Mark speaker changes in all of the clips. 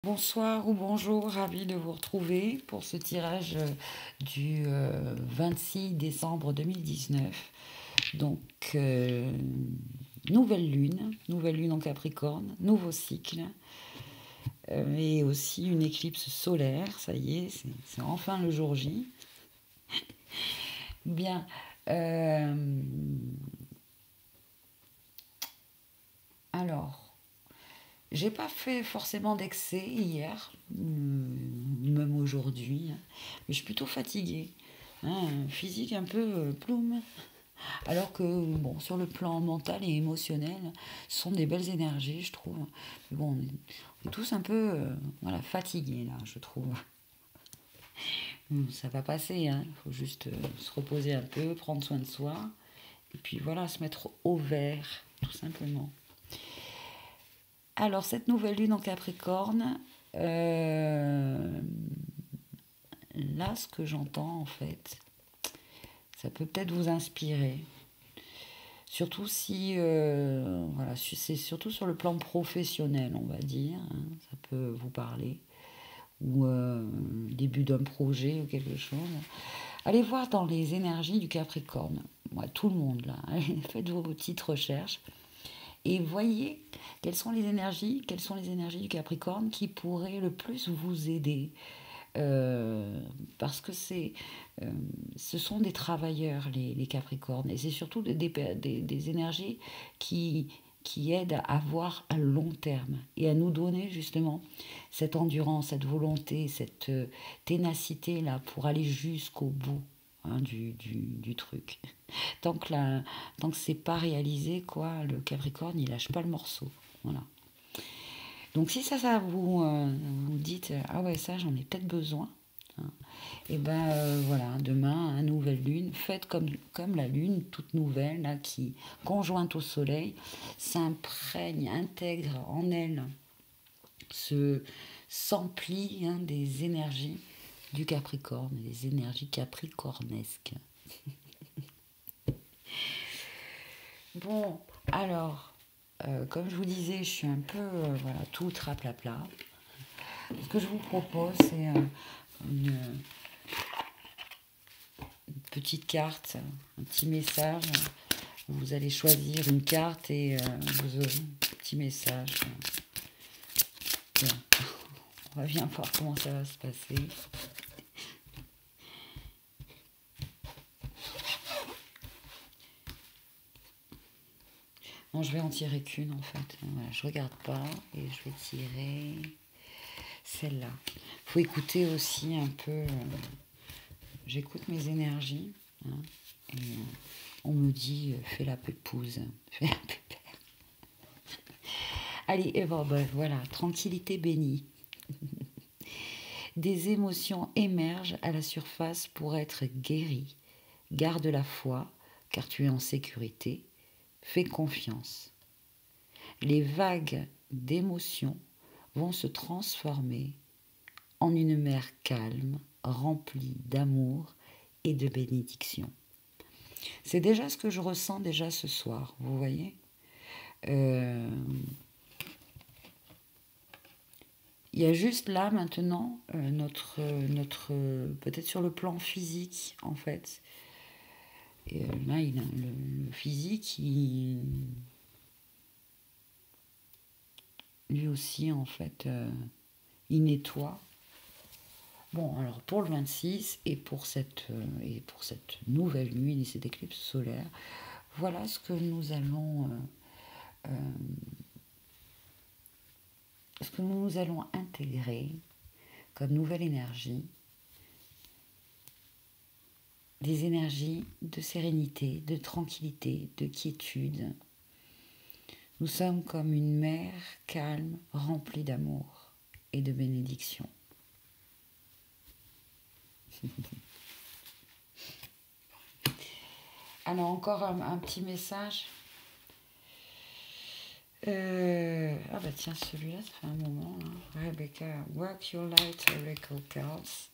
Speaker 1: Bonsoir ou bonjour, ravi de vous retrouver pour ce tirage du 26 décembre 2019. Donc, nouvelle lune en Capricorne, nouveau cycle, et aussi une éclipse solaire, ça y est, c'est enfin le jour J. Bien, alors, j'ai pas fait forcément d'excès hier, même aujourd'hui, hein, mais je suis plutôt fatiguée. Hein, physique un peu ploum. Alors que, bon, sur le plan mental et émotionnel, ce sont des belles énergies, je trouve. Mais bon, on est tous un peu voilà, fatigués, là, je trouve. Ça va passer, hein. Il faut juste se reposer un peu, prendre soin de soi. Et puis voilà, se mettre au vert, tout simplement. Alors, cette nouvelle lune en Capricorne, là, ce que j'entends, en fait, ça peut peut-être vous inspirer. Surtout si, voilà, c'est surtout sur le plan professionnel, on va dire, hein, ça peut vous parler, ou début d'un projet ou quelque chose. Allez voir dans les énergies du Capricorne, moi, tout le monde là, faites vos petites recherches et voyez quelles sont les énergies du Capricorne qui pourraient le plus vous aider. Parce que ce sont des travailleurs, les Capricornes, et c'est surtout des énergies qui aident à voir à long terme et à nous donner justement cette endurance, cette volonté, cette ténacité là pour aller jusqu'au bout, hein, du truc. Tant que c'est pas réalisé, quoi, le Capricorne il lâche pas le morceau. Voilà. Donc si ça vous dites, ah ouais, ça j'en ai peut-être besoin, hein, et ben voilà, demain, nouvelle lune, faites comme la lune, toute nouvelle, là, qui, conjointe au soleil, s'imprègne, intègre en elle, s'emplit, hein, des énergies du Capricorne, des énergies capricornesques. Bon, alors, comme je vous disais, je suis un peu, voilà, tout traplapla. Ce que je vous propose, c'est une petite carte, un petit message. Vous allez choisir une carte et vous aurez un petit message. Bien. On va bien voir comment ça va se passer. Non, je vais en tirer qu'une en fait. Voilà, je regarde pas et je vais tirer celle-là. Il faut écouter aussi un peu. J'écoute mes énergies, hein, et on me dit fais la pépouse, fais la pépère. Allez, et bon, ben, voilà, tranquillité bénie. Des émotions émergent à la surface pour être guéries. Garde la foi, car tu es en sécurité. Fais confiance. Les vagues d'émotions vont se transformer en une mer calme, remplie d'amour et de bénédiction. C'est déjà ce que je ressens déjà ce soir, vous voyez. Il y a juste là maintenant notre peut-être sur le plan physique en fait. Et là, le physique, lui aussi en fait, il nettoie. Bon, alors pour le 26 et pour cette nouvelle lune et cette éclipse solaire, voilà ce que nous allons intégrer comme nouvelle énergie, des énergies de sérénité, de tranquillité, de quiétude. Nous sommes comme une mer calme, remplie d'amour et de bénédiction. Alors encore un petit message. Ah bah tiens, celui-là, ça fait un moment. Hein. Rebecca, work your light oracle cards.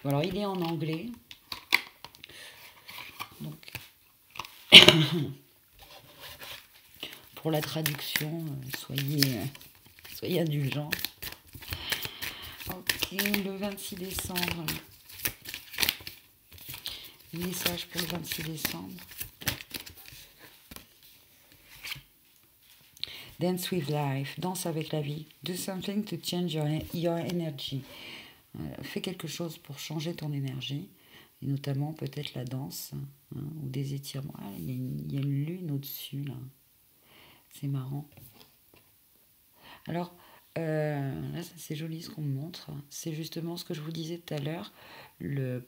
Speaker 1: Bon, alors il est en anglais. Donc pour la traduction, soyez Soyez indulgents. Ok, le 26 décembre. Message pour le 26 décembre. Dance with life. Danse avec la vie. Do something to change your energy. Fais quelque chose pour changer ton énergie. Et notamment peut-être la danse. Ou des étirements. Ah, il y a une lune au-dessus là. C'est marrant. Alors, là, c'est joli ce qu'on me montre. C'est justement ce que je vous disais tout à l'heure,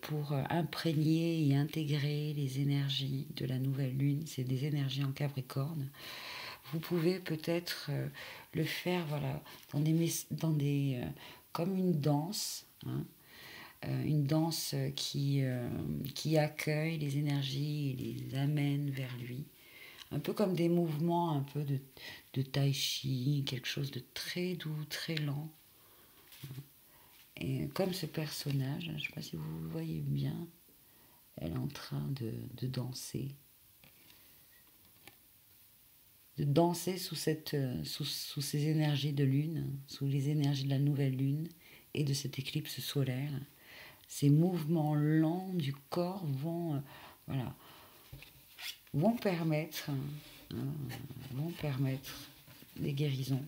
Speaker 1: pour imprégner et intégrer les énergies de la nouvelle lune. C'est des énergies en Capricorne. Vous pouvez peut-être le faire, voilà, comme une danse, hein, une danse qui accueille les énergies et les amène vers lui. Un peu comme des mouvements un peu de tai chi, quelque chose de très doux, très lent. Et comme ce personnage, je ne sais pas si vous le voyez bien, elle est en train de danser. De danser sous ces énergies de lune, sous les énergies de la nouvelle lune et de cette éclipse solaire. Ces mouvements lents du corps vont permettre des guérisons.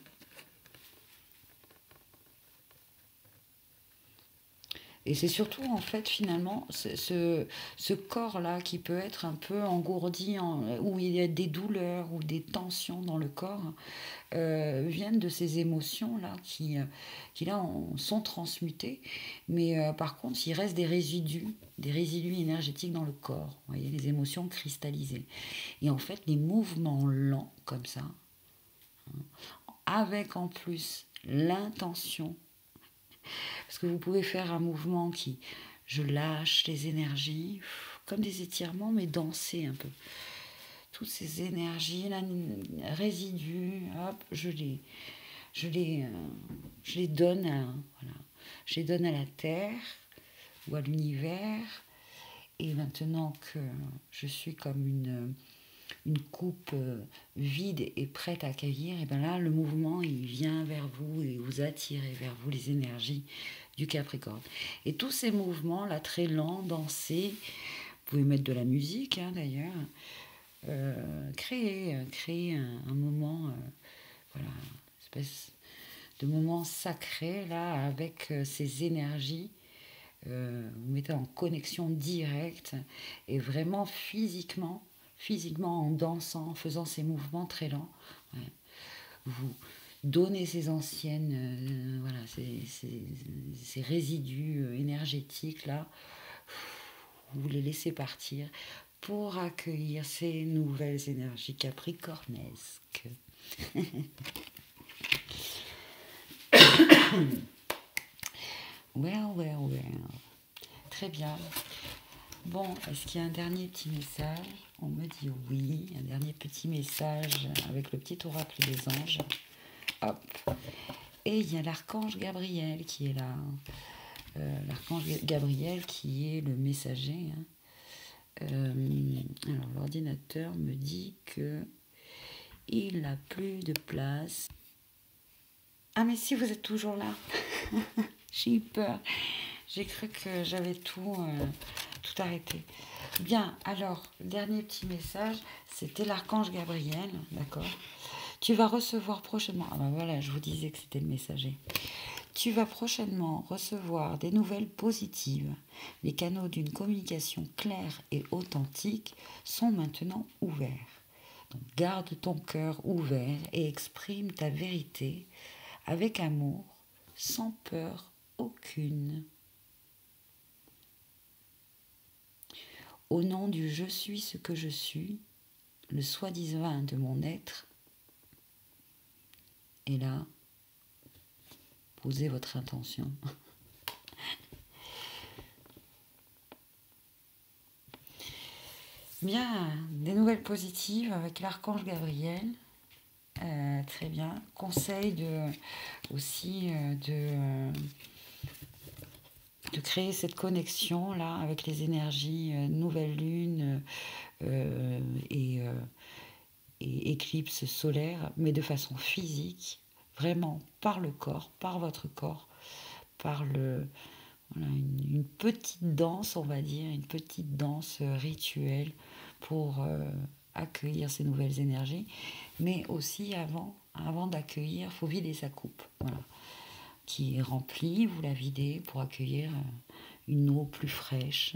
Speaker 1: Et c'est surtout, en fait, finalement, ce corps-là qui peut être un peu engourdi, où il y a des douleurs ou des tensions dans le corps, viennent de ces émotions-là qui là, sont transmutées. Mais par contre, il reste des résidus énergétiques dans le corps. Vous voyez, les émotions cristallisées. Et en fait, les mouvements lents, comme ça, avec en plus l'intention. Parce que vous pouvez faire un mouvement je lâche les énergies, comme des étirements, mais danser un peu. Toutes ces énergies, là, résidus, hop, je les donne je les donne à la Terre ou à l'univers. Et maintenant que je suis comme une coupe vide et prête à accueillir, et bien là, le mouvement, il vient vers vous et vous attirez vers vous les énergies du Capricorne. Et tous ces mouvements, là, très lents, dansés, vous pouvez mettre de la musique, hein, d'ailleurs, créer un moment, voilà, une espèce de moment sacré, là, avec ces énergies. Vous mettez en connexion directe et vraiment physiquement en dansant, en faisant ces mouvements très lents, ouais, vous donnez ces anciennes, voilà, ces résidus énergétiques là, vous les laissez partir pour accueillir ces nouvelles énergies capricornesques. Well. Très bien. Bon, est-ce qu'il y a un dernier petit message? On me dit oui, un dernier petit message avec le petit oracle des anges. Hop. Et il y a l'archange Gabriel qui est là. L'archange Gabriel qui est le messager. Hein. Alors, l'ordinateur me dit que il n'a plus de place. Ah, mais si, vous êtes toujours là. J'ai eu peur. J'ai cru que j'avais tout arrêté. Bien, alors, le dernier petit message, c'était l'archange Gabriel, d'accord? Tu vas recevoir prochainement... Ah ben voilà, je vous disais que c'était le messager. Tu vas prochainement recevoir des nouvelles positives. Les canaux d'une communication claire et authentique sont maintenant ouverts. Donc, garde ton cœur ouvert et exprime ta vérité avec amour, sans peur aucune. Au nom du je suis ce que je suis, le soi-disant de mon être, et là, posez votre intention. Bien, des nouvelles positives avec l'archange Gabriel. Très bien. Conseil aussi de créer cette connexion là avec les énergies nouvelle lune et éclipse solaire, mais de façon physique, vraiment par le corps, par votre corps, par voilà, une petite danse, on va dire, une petite danse rituelle pour accueillir ces nouvelles énergies. Mais aussi avant d'accueillir, il faut vider sa coupe. Voilà, qui est remplie, vous la videz pour accueillir une eau plus fraîche.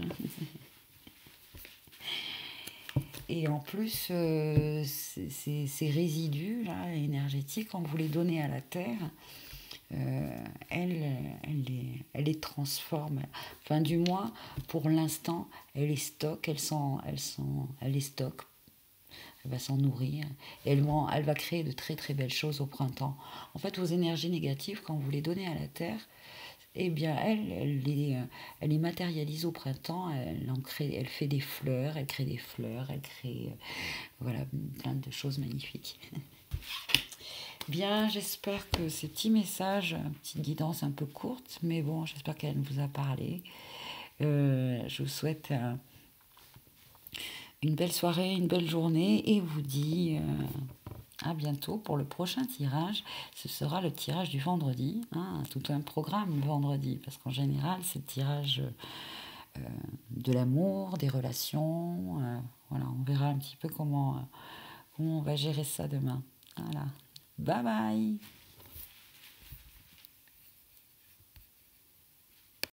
Speaker 1: Et en plus, ces résidus là, énergétiques, quand vous les donnez à la terre, elle les transforme. Enfin, du moins, pour l'instant, elle les stocke, elle les stocke, elle va s'en nourrir, et elle va créer de très très belles choses au printemps. En fait, vos énergies négatives, quand vous les donnez à la terre, eh bien, elle les matérialise au printemps, elle fait des fleurs, elle crée des fleurs, elle crée voilà, plein de choses magnifiques. Bien, j'espère que ces petits messages, une petite guidance un peu courte, mais bon, j'espère qu'elle vous a parlé. Je vous souhaite une belle soirée, une belle journée et vous dis à bientôt pour le prochain tirage. Ce sera le tirage du vendredi, hein, tout un programme le vendredi, parce qu'en général, c'est le tirage de l'amour, des relations. Voilà, on verra un petit peu comment on va gérer ça demain. Voilà. Bye bye!